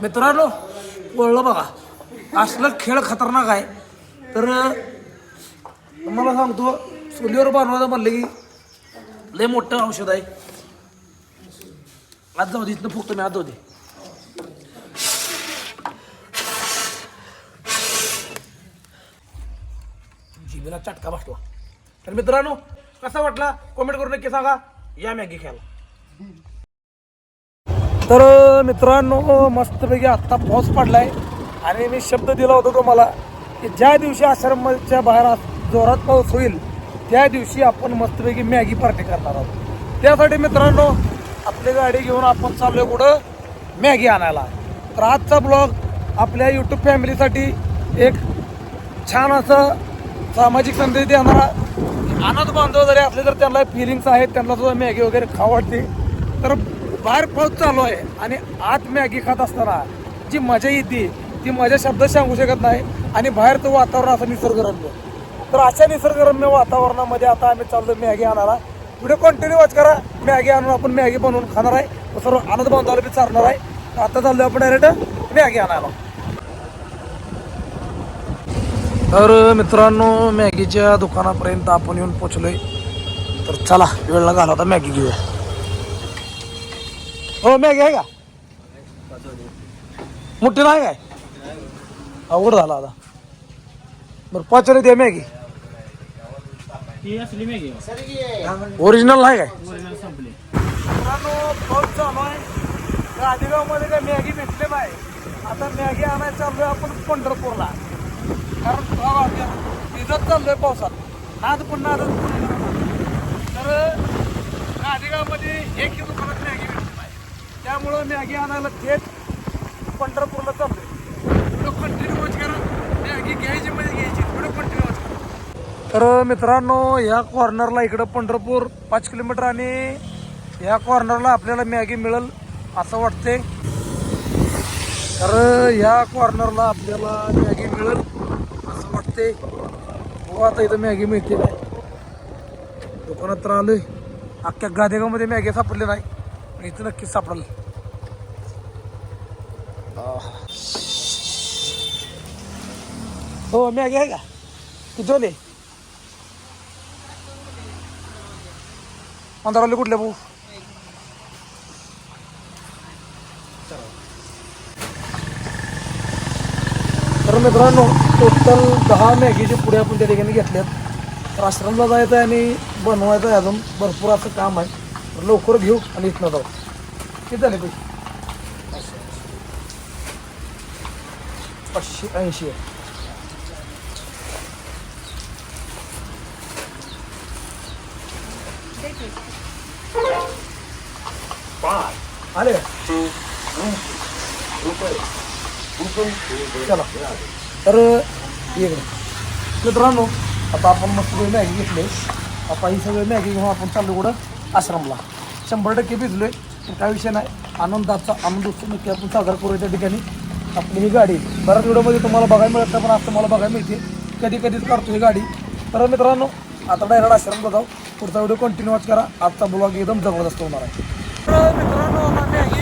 मित्रांनो वळलं बघा, असलं खेळ खतरनाक आहे. तर तुम्हाला सांगतो, चुलीवर बनवायचं म्हणलं की लय मोठं औषध आहे. आज जाऊ दे, इथनं फुकतो मी, आज जाऊ दे. जिभेला चटका बसला. तर मित्रांनो कसा वाटला कमेंट करून नक्की सांगा. या मॅगी खायला. तर मित्रांनो मस्तपैकी आत्ता पाऊस पडलाय आणि मी शब्द दिला होता तुम्हाला की ज्या दिवशी आश्रमाच्या बाहेर जोरात पाऊस होईल त्या दिवशी आपण मस्तपैकी मॅगी पार्टी करणार आहोत. त्यासाठी मित्रांनो आपली गाडी घेऊन आपण चाललोय कुठं, मॅगी आणायला. तर आजचा ब्लॉग आपल्या यूट्यूब फॅमिलीसाठी एक छान असं सामाजिक संदेश देणारा, अनाथ बांधव जरी असले तर त्यांना फिलिंग्स आहेत, त्यांना सुद्धा मॅगी वगैरे खाऊ वाटते. तर बाहेर पाऊस चालू आहे आणि आत मॅगी खात असताना जी मजा येते ती मजा शब्द सांगू शकत नाही. आणि बाहेरचं वातावरण असं निसर्गरम्य. तर अशा निसर्गरम्य वातावरणामध्ये आता आम्ही चाललो मॅगी आणायला. व्हिडिओ कंटिन्यू वॉच करा. मॅगी आणून आपण मॅगी बनवून खाणार आहे, सर्व अनाथ बांधवाला बी चालणार आहे. आता चाललो आपण डायरेक्ट मॅगी आणायला. तर मित्रांनो मॅगीच्या दुकानापर्यंत आपण येऊन पोचलोय. तर चला वेळ घाला आता मॅगी घेऊया. हो मॅगी आहे का? मोठी नाही काय? अवघड झाला आता. बरं 5 द्या मॅगी. ओरिजिनल नाही काय? मित्रांनो पाऊस चालू आहे. गाडीगावमध्ये काय मॅगी भेटले नाही. आता मॅगी आणायला चाललोय आपण पंढरपूरला. कारण भिजत चाललोय पावसात. नाद पुन्हा तर गाडीगावमध्ये एक दुकानात मॅगी भेटली नाही, त्यामुळं मॅगी आणायला थेट पंढरपूरला चाललोय. व्हिडिओ कंटिन्यू वॉच करा. मॅगी घ्यायची म्हणजे घ्यायची, व्हिडिओ कंटिन्यू वॉच करा. तर मित्रांनो ह्या कॉर्नरला इकडं पंढरपूर 5 किलोमीटर आणि ह्या कॉर्नरला आपल्याला मॅगी मिळेल असं वाटते. तर ह्या कॉर्नरला आपल्याला मॅगी मिळेल असं वाटते. हो आता इथं मॅगी मिळते काय दुकानात तर आलोय. अख्ख्या गादेगावमध्ये मॅगी सापडले नाही, पण इथं नक्कीच सापडेल. हो मॅगी आहे का? किती वाले? 15 वाले कुठले भाऊ? तर मित्रांनो टोटल 10 मॅगीचे पुढे आपण त्या ठिकाणी घेतल्यात. तर आश्रमला जायचं आहे आणि बनवायचं आहे, अजून भरपूर असं काम आहे. तर लवकर घेऊ आणि इथनं जाऊ. किती झाले पैसे? 580 आहे. आले चला. तर इकडे मित्रांनो आता आपण मस्त मॅगी घेतली. आता ही सगळी मॅगी घेऊन आपण चाललो कुठं, आश्रमला. 100% भिजलोय, पण काय विषय नाही. आनंद उत्सव नक्की आपण साजरा करू. त्या ठिकाणी आपली ही गाडी बऱ्याच व्हिडिओमध्ये तुम्हाला बघायला मिळत नाही, पण आज तुम्हाला बघायला मिळते. कधीच काढतो ही गाडी. तर मित्रांनो आता डायरेक्ट आश्रमला जाऊ. पुढचा व्हिडिओ कंटिन्यू वॉच करा. आजचा ब्लॉग एकदम जबरदस्त होणार आहे. तर मित्रांनो आता मॅगी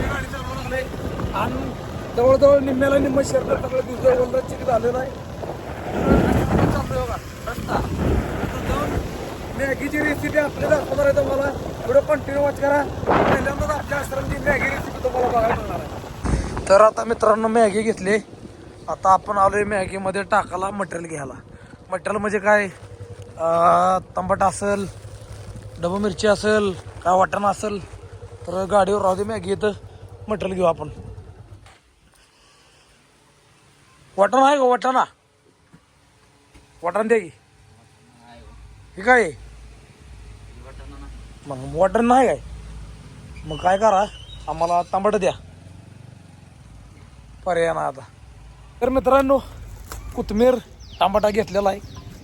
गाडी चालवू लागले आणि जवळजवळ निम्म्याला निम्म शर्ट सगळं भिजलं चिक झालेलं आहे. चाललोय बघा रस्ता. मॅगीची रेसिपी आपल्याला दाखवणार आहे तुम्हाला. व्हिडिओ कंटिन्यू वॉच करा. पहिल्यांदाच आपल्या आश्रमची मॅगी रेसिपी तुम्हाला बघायला मिळणार आहे. तर आता मित्रांनो मॅगी घेतली. आता आपण आलोय मॅगीमध्ये टाकायला मटेरियल घ्यायला. मटेरियल म्हणजे काय, टमाटा असेल, डबू मिरची असेल, काय वाटाणा असेल. तर गाडीवर राहू दे मॅगी येतं मटेरियल घेऊ आपण. वाटाणा आहे का? वाटाणा द्या की. हे काय मग वाटाणा नाही काय? मग काय करा, आम्हाला टमाटर द्या, पर्याय ना आता. तर मित्रांनो कोथिंबीर टमाटा घेतलेला आहे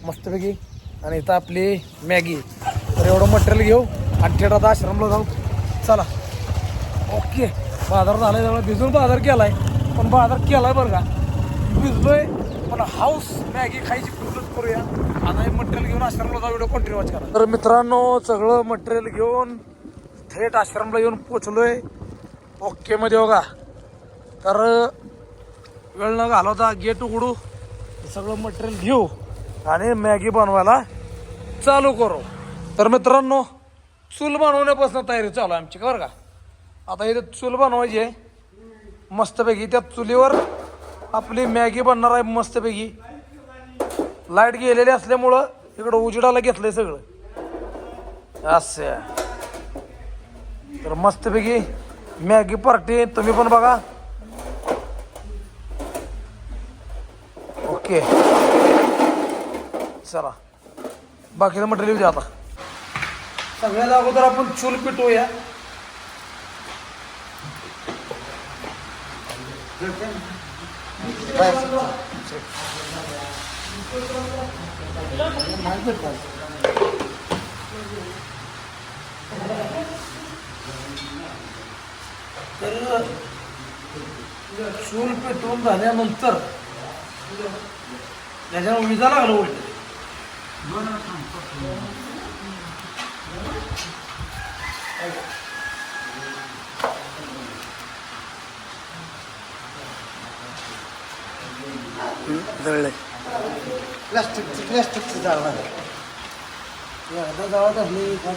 मस्तपैकी आणि इथं आपली मॅगी. तर एवढं मटेरियल घेऊ आणि थेट आता आश्रमला जाऊ. चला ओके. बाजार झाला आहे, भिजून बाजार केला आहे, पण बाजार केला आहे बरं का. भिजलोय पण हाऊस मॅगी खायची पूर्णच करूया. आता हे मटेरियल घेऊन आश्रमला जाऊ. व्हिडिओ कंटिन्यू वॉच करा. तर मित्रांनो सगळं मटेरियल घेऊन थेट आश्रमला येऊन पोचलोय ओके मध्ये बघा. तर वेळ न घालवता गेट उघडू, सगळं मटेरियल घेऊ आणि मॅगी बनवायला चालू करू. तर मित्रांनो, चूल बनवण्यापासून तयारी चालू आहे आमची बरं का. आता इथे चूल बनवायची आहे मस्तपैकी. त्या चुलीवर आपली मॅगी बनणार आहे मस्तपैकी. लाईट गेलेली असल्यामुळं इकडं उजेडाला घेतलंय सगळं असं. तर मस्तपैकी मॅगी पार्टी तुम्ही पण बघा. ओके चला बाकीचं मटेरियल द्या. आता सगळ्यात अगोदर आपण चूल पेटवूया. तर चूल पेटवून झाल्यानंतर त्याच्यावर विजा लागलं उलट. जळलंय प्लॅस्टिकचं जाळं एकदा जाळत असली का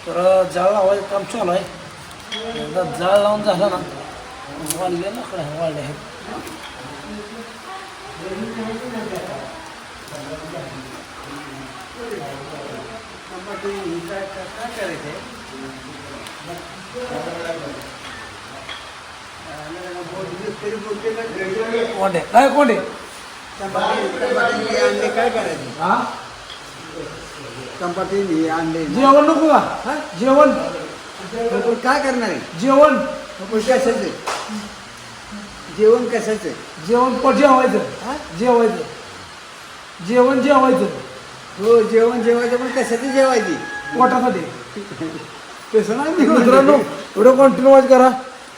तर जाळ लावायचं काम चालू आहे. एकदा जाळ लावून झालं ना वाढले ना कडे वाढले आहेत. कोंडे काय कोंडे अंडे काय करायचे? हा चपाती अंडे जेवण नको का? जेवण काय करणार आहे? जेवण कशाचं जेवण कशाचं? जेवण जेवायचं जेवायचं जेवण जेवायचं. हो जेवण जेवायचं पण कशाचं जेवायची? पोटासाठी. तसं नाही मित्रांनो एवढं कंटिन्यू करा.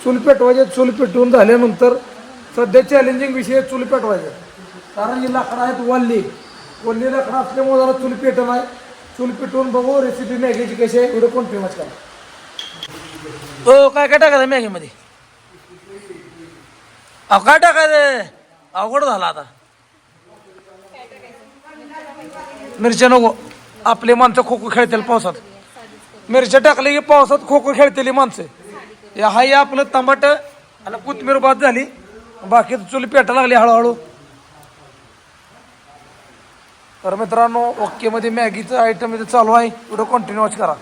चूल पेटवायचे. चूल पेटवून झाल्यानंतर सध्या चॅलेंजिंग विषय चूल पेटवायचं. कारण ही लाकडं आहेत वल्ली लाकडं असल्यामुळे जरा चूल पेटत आहे. चूल पेटवून बघू रेसिपी मॅगीची कशी आहे. एवढं कंटिन्यू करा. हो काय काय टाकायचं मॅगीमध्ये? अहो काय टाकायचं? अवघड झाला आता. मिरच्या नको. आपली माणसं खो खो खेळतील पावसात. मिरच्या टाकली की पावसात खो खो खेळतेली माणसं. हा हे आपलं टमाट आणि कोथिंबीर बाद झाली. बाकी चूल पेटा लागली हळूहळू. तर मित्रांनो ओके मध्ये मॅगीचं आयटम इथे चालू आहे. एवढं कंटिन्यू करा.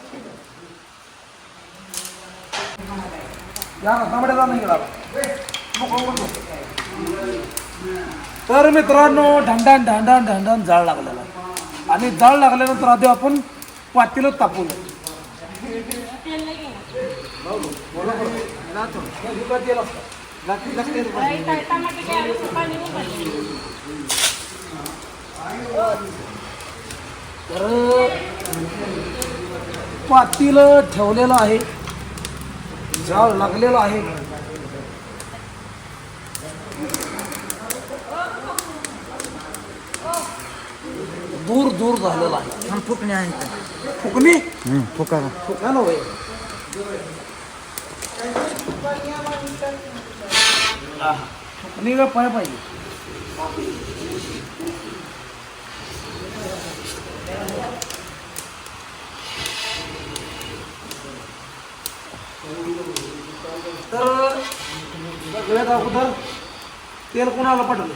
तर मित्रांनो ढंढान ढंढान ढंढान जाळ लागलेला आहे. आणि जाळ लागल्यानंतर आधी आपण पातेलं तापवलं. तर पातेलं ठेवलेलं आहे. जाळ लागलेला आहे. दूर दूर झालेला आहे. फुकणे आहे फुकणी फुकारा फुकायला होय. फुकणी का पाय पाहिजे. तर सगळ्यात अगोदर तेल कोणाला पडलं?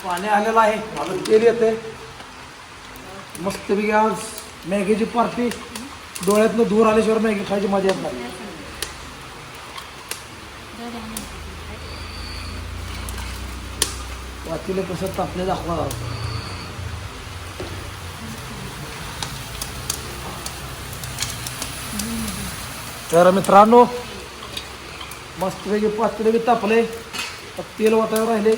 पाणी आलेलं आहे. आता तेल येते मस्तपैकी. आज मॅगीची पार्टी. डोळ्यातनं दूर आल्याशिवाय मॅगी खायची मजा येत नाही. पातेलं कसं तापले दाखवा. तर मित्रांनो मस्तपैकी पातेलं तापले. तेल वाटायला राहिले.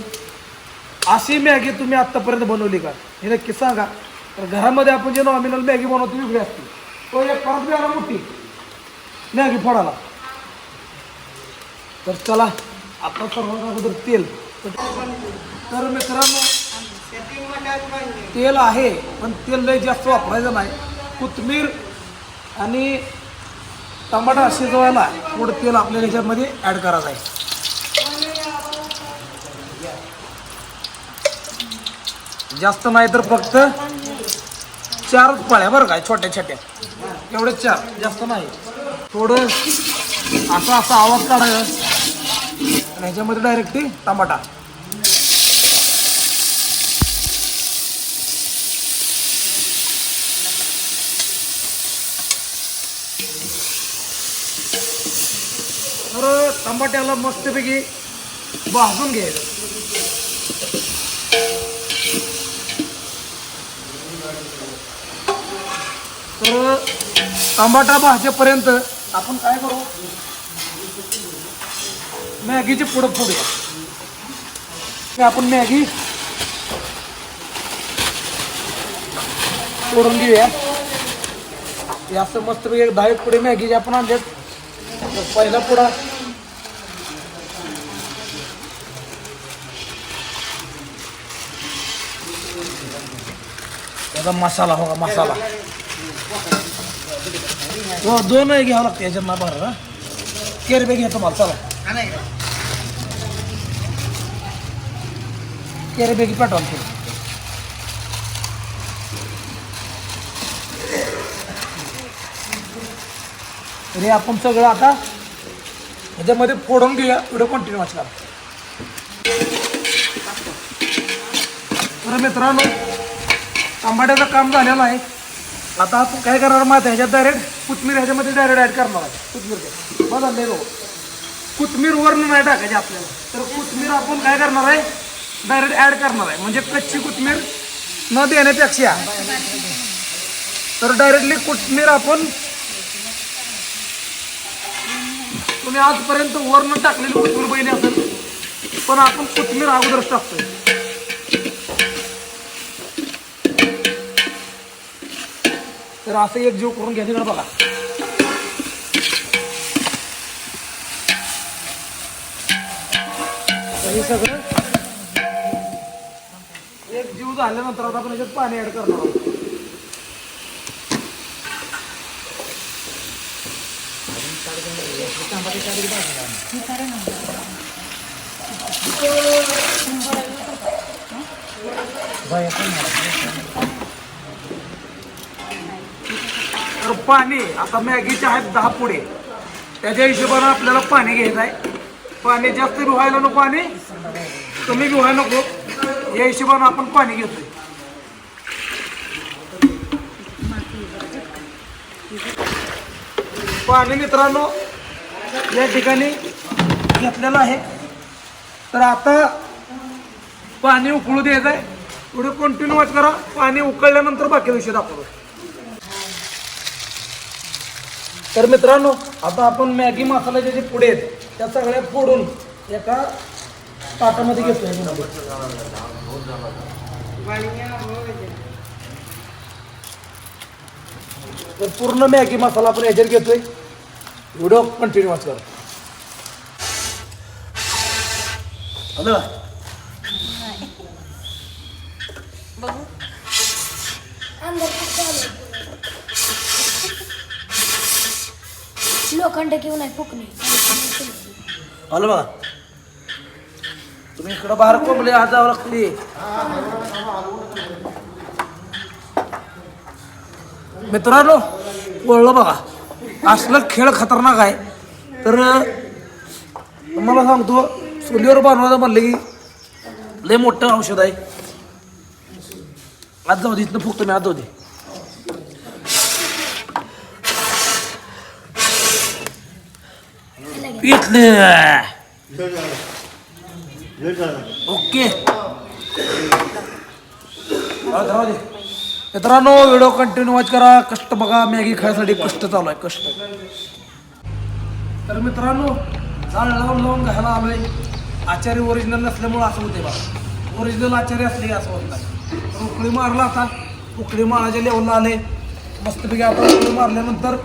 अशी मॅगी तुम्ही आत्तापर्यंत बनवली का हे नक्की सांगा. तर घरामध्ये आपण जे नॉमिनल मॅगी बनवतो वेगळी असते. तो एक परत बी आला मोठी मॅगी फोडाला. तर चला आता सर्वात अगोदर तेल तर मित्रांनो तेल आहे पण तेल लय जास्त वापरायचं नाही. कोथिंबीर आणि टमाटा शिजवायला थोडं तेल आपल्याला ह्याच्यामध्ये ॲड करायचं आहे. जास्त नाही तर फक्त 4 पळ्या बरं काय, छोट्या छोट्या एवढे 4, जास्त नाही. थोडं असा आवाज काढायचा आणि ह्याच्यामध्ये डायरेक्ट टमाटा. तर टमाट्याला मस्तपैकी भाजून घ्यायचं. तर टमाटा भाजेपर्यंत आपण काय करू, मॅगीची पुढं फोडूया. आपण मॅगी फोडून घेऊया. असं मस्तपैकी 10 पुढे मॅगीचे आपण आणल्यात. पहिला पुडा त्याचा मसाला हो, मसाला 2 घ्यावं लागते याच्यात ना. बरं केरबे घ्या तुम्हाला, चला केरबेगी पेटवाल. तरी आपण सगळं आता ह्याच्यामध्ये फोडून घेऊया. व्हिडिओ कंटिन्यू वाचला. तर मित्रांनो टमाट्याचं काम झालेलं आहे. आता आपण काय करणार माहिती आहे, ह्याच्यात डायरेक्ट कोथिंबीर ह्याच्यामध्ये डायरेक्ट ॲड करणार आहे. कोथिंबीर बघा नाही बघ, कोथिंबीर वरून नाही टाकायची आपल्याला. तर कोथिंबीर आपण काय करणार आहे, डायरेक्ट ॲड करणार आहे. म्हणजे कच्ची कोथिंबीर न देण्यापेक्षा तर डायरेक्टली कोथिंबीर आपण, तुम्ही आजपर्यंत वरण टाकलेली कोथिंबीर पहिली असेल, पण आपण कोथिंबीर अगोदरच टाकतोय. तर असं एक जीव करून घ्यायचं बघा. हे सगळं एक जीव झाल्यानंतर आता आपण याच्यात पाणी ऍड करणार आहोत. तर पाणी आता मॅगीचे आहेत 10 पुढे, त्याच्या हिशोबाने आपल्याला पाणी घ्यायचं आहे. पाणी जास्त बी व्हायला नको आणि कमी बी व्हायला नको, या हिशोबाने आपण पाणी घेतोय. पाणी मित्रांनो या ठिकाणी घेतलेलं आहे. तर आता पाणी उकळू द्यायचं आहे. थोडं कंटिन्यू वॉच करा. पाणी उकळल्यानंतर बाकी विषय दाखवतो. तर मित्रांनो आता आपण मॅगी मसाल्याचे जे पुढे आहेत त्या सगळ्या फोडून एका ताटामध्ये घेतोय. तर पूर्ण मॅगी मसाला आपण याच्यात घेतोय. व्हिडिओ कंटिन्यू वाच करा. लोखंड घेऊन आहे फुकणे. आलं बघा, तुम्ही इकडं बाहेर कोंबले आज जावं लागते. मित्रांनो वळलं बघा, असलं खेळ खतरनाक आहे. तर तुम्हाला सांगतो, चुलीवर बनवायचं म्हणलं की लय मोठं औषध आहे. आज जाऊ दे, इथनं फुकतो मी, आज जाऊ दे. पितले ओके. मित्रांनो व्हिडिओ कंटिन्यू वॉच करा. कष्ट बघा, मॅगी खायसाठी कष्ट चालू आहे, कष्ट. तर मित्रांनो जाळ लावून लावून घायला आलोय. आचारी ओरिजिनल नसल्यामुळे असं होते बघा. ओरिजिनल आचारी असले असं होत नाही. तर उकळी मारला आता, उकळी मारायच्या लेवलला आले मस्तपैकी. आता उकळी मारल्यानंतर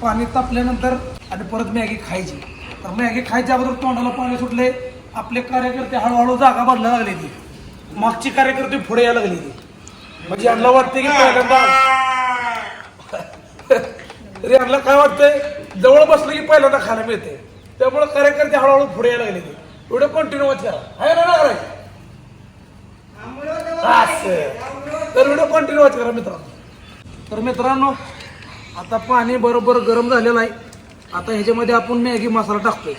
पाणी तापल्यानंतर आणि परत मॅगी खायची. तर मॅगी खायच्या अगोदर तोंडाला पाणी सुटले आपले कार्यकर्ते हळूहळू जागा बदलायला लागले ती मागची कार्यकर्ते पुढे यायला लागले ती म्हणजे यांना वाटते की पहिल्यांदा तरी यांना काय वाटतंय जवळ बसलं की पहिल्यांदा खायला मिळते त्यामुळे कार्यकर्ते हळूहळू पुढे यायला लागले ती एवढं कंटिन्यू वाच करा आहे ना करायचं तर व्हिडिओ कंटिन्यू वाच करा मित्रांनो तर मित्रांनो आता पाणी बरोबर गरम झालेलं आहे आता ह्याच्यामध्ये आपण मॅगी मसाला टाकतोय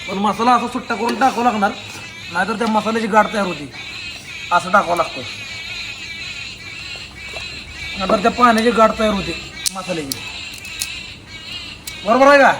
पण मसाला असा सुट्टा करून टाकावा लागणार नाहीतर त्या मसाल्याची गाठ तयार होती असं टाकावं लागतं नंतर त्या पाण्याची गाठ तयार होते मसाल्याची बरोबर आहे का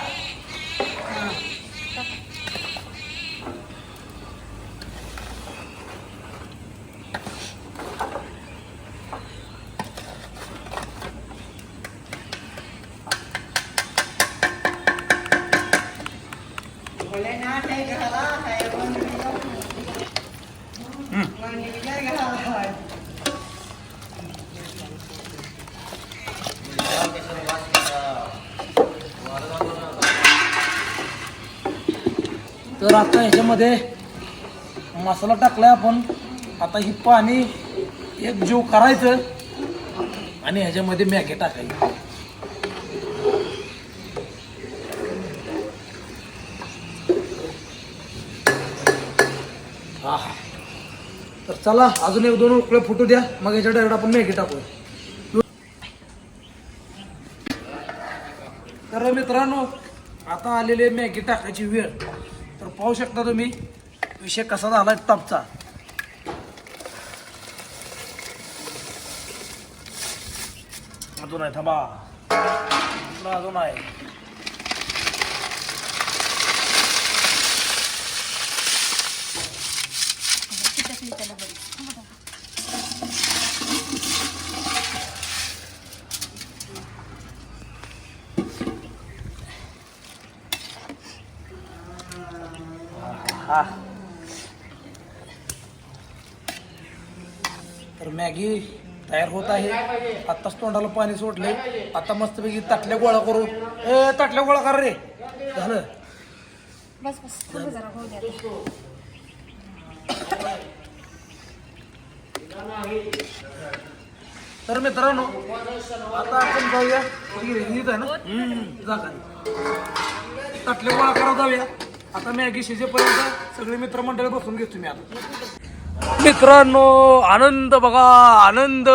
तर आता ह्याच्यामध्ये मसाला टाकलाय आपण आता ही पाणी एक जीव करायचं आणि ह्याच्यामध्ये मॅगी टाकायची तर चला अजून एक दोन उकळे फुटू द्या मग याच्या डायरेक्ट आपण मॅगी टाकू तर मित्रांनो आता आलेली मॅगी टाकायची वेळ तर पाहू शकता तुम्ही विषय कसा झाला टॉपचा अजून आहे थांबा अजून आहे तर मॅगी तयार होत आहे आत्ताच तोंडाला पाणी सोडले आता मस्तपैकी ताटल्या गोळा करू ताटल्या गोळा कर रे झालं बस बस थोडं जरा होऊ द्या तर मित्रांनो आता आपण जाऊया आहे ना जागा ताटल्या गोळा करा जाऊया आता मॅगी शिजेपर्यंत सगळे मित्रमंडळी बसून घेतो मी आता मित्रांनो आनंद बघा आनंद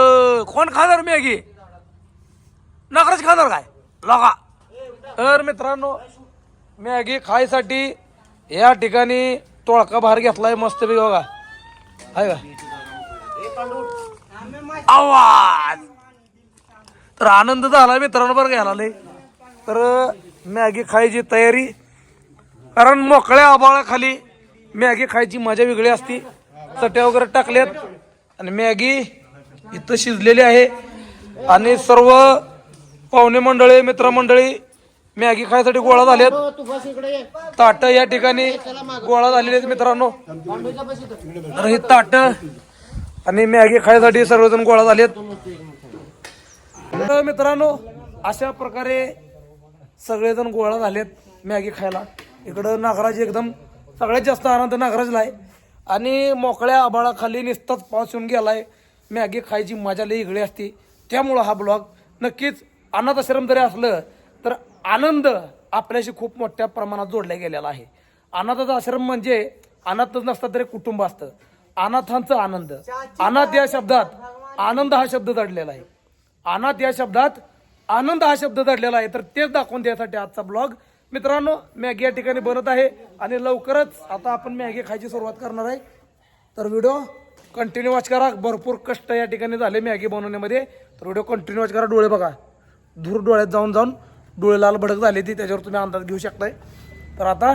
कोण खाणार मॅगी नखरच खाणार काय लगा तर मित्रांनो मॅगी खायसाठी या ठिकाणी तोळका बाहेर घेतलाय मस्त बी बघा आहे का आवाज तर आनंद झाला मित्रांनो बरं घ्यायला तर मॅगी खायची तयारी कारण मोकळ्या आबाळाखाली मॅगी खायची मजा वेगळी असती चट्या वगैरे टाकल्यात आणि मॅगी इथं शिजलेली आहे आणि सर्व पाहुणे मंडळी मित्रमंडळी मॅगी खायसाठी गोळा झालेत ताट या ठिकाणी गोळा झालेले आहेत मित्रांनो तर ही ताट आणि मॅगी खायसाठी सर्वजण गोळा झालेत तर मित्रांनो अशा प्रकारे सगळेजण गोळा झालेत मॅगी खायला इकडं नागराज एकदम सगळ्यात जास्त आनंद नागराजला आहे आणि मोकळ्या आबाळाखाली नुसताच पाऊस येऊन गेलाय मॅगी खायची मजा लई वेगळी असते त्यामुळं हा ब्लॉग नक्कीच अनाथ आश्रम जरी असलं तर आनंद आपल्याशी खूप मोठ्या प्रमाणात जोडला गेलेला आहे अनाथाचा आश्रम म्हणजे अनाथच नसतं तरी कुटुंब असतं अनाथांचा आनंद अनाथ या शब्दात आनंद हा शब्द दडलेला आहे अनाथ या शब्दात आनंद हा शब्द दडलेला आहे तर तेच दाखवून द्यायसाठी आजचा ब्लॉग मित्रांनो मॅगी या ठिकाणी बनत आहे आणि लवकरच आता आपण मॅगी खायची सुरुवात करणार आहे तर व्हिडिओ कंटिन्यू वॉच करा भरपूर कष्ट या ठिकाणी झाले मॅगी बनवण्यामध्ये तर व्हिडिओ कंटिन्यू वॉच करा डोळे बघा धूर डोळ्यात जाऊन जाऊन डोळे लाल भडक झाले ती त्याच्यावर तुम्ही अंदाज घेऊ शकताय तर आता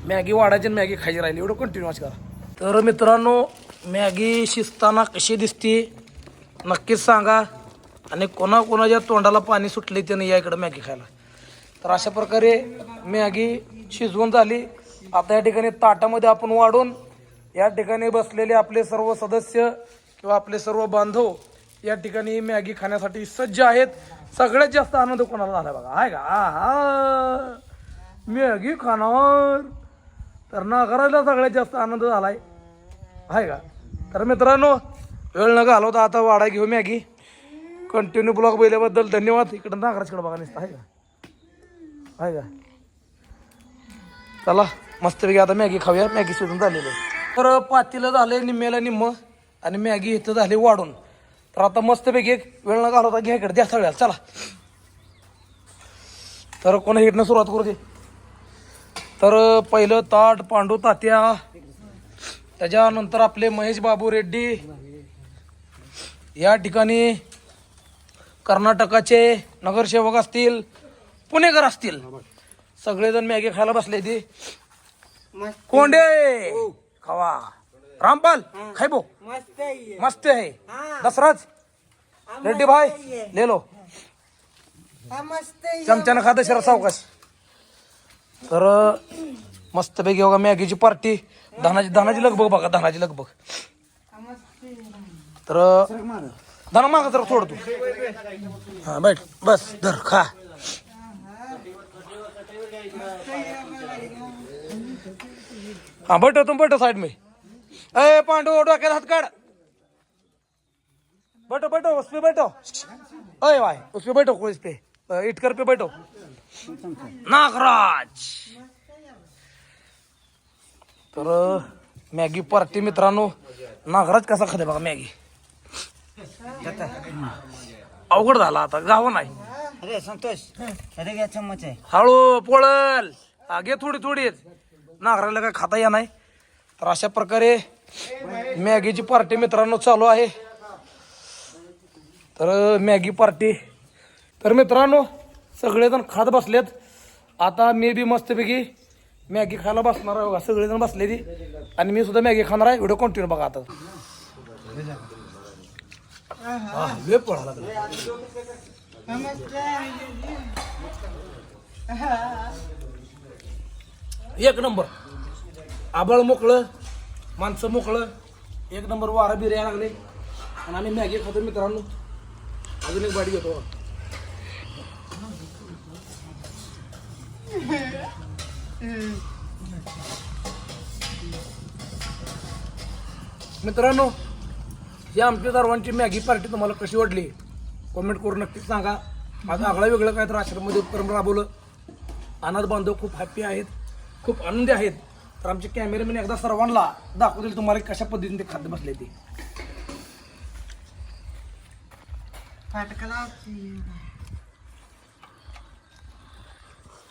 मॅगी वाढायची आणि मॅगी खायची राहिली व्हिडिओ कंटिन्यू वॉच करा तर मित्रांनो मॅगी शिजताना कशी दिसते नक्कीच सांगा आणि कोणाकोणाच्या तोंडाला पाणी सुटले त्याने या इकडे मॅगी खायला तर अशा प्रकारे मॅगी शिजवून झाली आता या ठिकाणी ताटामध्ये आपण वाढून या ठिकाणी बसलेले आपले सर्व सदस्य किंवा आपले सर्व बांधव या ठिकाणी मॅगी खाण्यासाठी सज्ज आहेत सगळ्यात जास्त आनंद कोणाला झाला बघा आहे का हा मॅगी खाणार तर नागराला सगळ्यात जास्त आनंद झालाय आहे का. तर मित्रांनो वेळ न घालवता आता वाडा घेऊ मॅगी. कंटिन्यू ब्लॉग बघितल्याबद्दल धन्यवाद. इकडं नागराजकडे बघा नुसतं आहे का आहे का. चला मस्तपैकी आता मॅगी खाऊया. मॅगी शिजून झालेली आहे. तर पातीला झाले निम्म्याला निम्म आणि मॅगी इथं झाली वाढून. तर आता मस्तपैकी एक वेळ न घालवता घ्या इकडे द्या सगळ्याला. चला तर कोणा हिटणं सुरुवात करू दे. तर पहिलं ताट पांडू तात्या, त्याच्यानंतर आपले महेश बाबू रेड्डी, या ठिकाणी कर्नाटकाचे नगरसेवक असतील, पुणेकर असतील, सगळेजण मॅगी खायला बसले. ती कोंडे खावा. रामपाल खाय बो मस्त आहे. दसराज रेड्डी भाई ले लो. चमच्यानं खात शिरा सावकाश. तर मस्तपैकी बघा मॅगीची पार्टी. धनाची लगबग बघा. धनाची लगबग. तर धना मागा जरा सोड तू. हा बैठ बस धर खा. हाँ बैठो तुम बैठो साइड में. अरे पांडू डोक्यात हात काढ. बैठो बैठो उस पे बैठो. अरे भाई उस पे बैठो. इस पे इटकर पे बैठो. नागराज. तर मॅगी पार्टी मित्रांनो. नागराज कसा खाते बघा मॅगी. अवघड झाला आता गाव नाही. अरे संतोष अरे घ्या चम्मच आहे. हळू पोळल घे थोडी थोडी. नागराला काय खाता या नाही. तर अशा प्रकारे मॅगीची पार्टी मित्रांनो चालू आहे. तर मॅगी पार्टी. तर मित्रांनो सगळेजण खात बसलेत. आता मी बी मस्तपैकी मॅगी खायला बसणार आहे बघा. सगळेजण बसले ती आणि मी सुद्धा मॅगी खाणार आहे. व्हिडिओ कंटिन्यू बघा. आता लय पळाला. एक नंबर. आबळ मोकळं, माणसं मोकळं, एक नंबर. वारा बिर्या लागले आणि आम्ही मॅगी खातो मित्रांनो. अजून एक बाटी घेतो. मित्रांनो ही आमच्या सर्वांची मॅगी पार्टी तुम्हाला कशी वाटली कमेंट करून नक्कीच सांगा. माझं आगळा वेगळं काय तर आश्रममध्ये उपक्रम राबवलं. अनाथ बांधव खूप हॅप्पी आहेत, खूप आनंदी आहेत. तर आमचे कॅमेरामॅन एकदा सर्वांना दाखवतील तुम्हाला कशा पद्धतीने ते खाद्य बसले ते.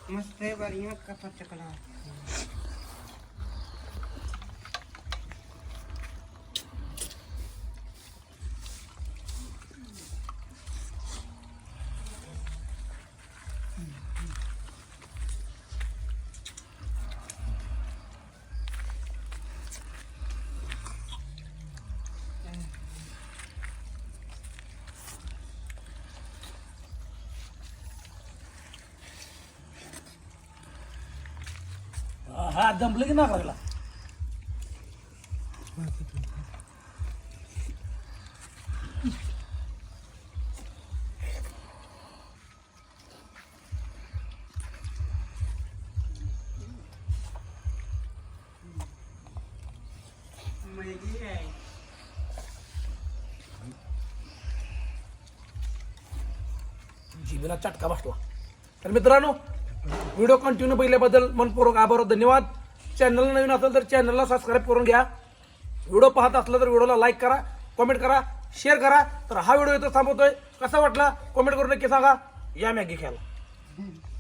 मस्त आहे बरी का पटकला. हा जमलं की ना करायला. जीबीला चटका बसला. तर मित्रांनो व्हिडिओ कंटिन्यू बघितल्याबद्दल मनपूर्वक आभार धन्यवाद. चॅनलला नवीन असेल तर चॅनलला सबस्क्राईब करून घ्या. व्हिडिओ पाहत असला तर व्हिडिओला लाईक करा, कमेंट करा, शेअर करा. तर हा व्हिडिओ इथं थांबवतोय. कसा वाटला कमेंट करून नक्की सांगा. या मॅगी खायला.